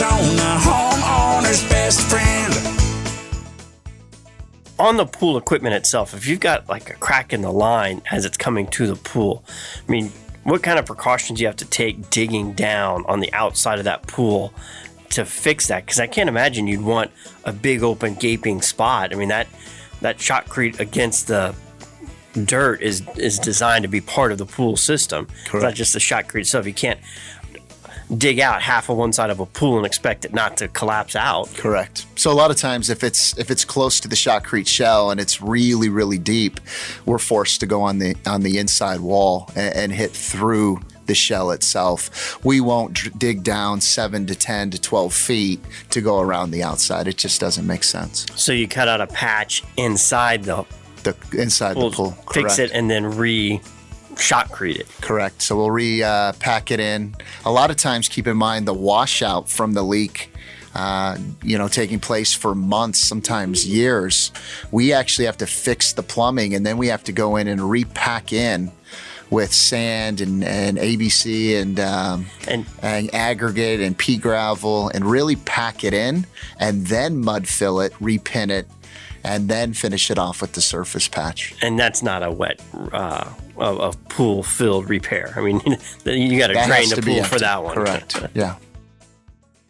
Arizona, homeowner's best friend. On the pool equipment itself, if you've got like a crack in the line as it's coming to the pool, I mean, what kind of precautions do you have to take digging down on the outside of that pool to fix that? Because I can't imagine you'd want a big open gaping spot. I mean, that shotcrete against the dirt is designed to be part of the pool system. Correct. It's not just the shotcrete itself. You can't dig out half of one side of a pool and expect it not to collapse out. Correct. So a lot of times if it's close to the shotcrete shell and it's really, really deep, we're forced to go on the inside wall and hit through the shell itself. We won't dig down 7 to 10 to 12 feet to go around the outside. It just doesn't make sense. So you cut out a patch inside the pool, fix it, and then shotcrete it. Correct. So we'll pack it in. A lot of times, keep in mind the washout from the leak, taking place for months, sometimes years. We actually have to fix the plumbing, and then we have to go in and repack in with sand and ABC and aggregate and pea gravel and really pack it in, and then mud fill it, repin it, and then finish it off with the surface patch. And that's not a wet a pool filled repair. I mean, you got to drain the pool for that one. Correct. Yeah.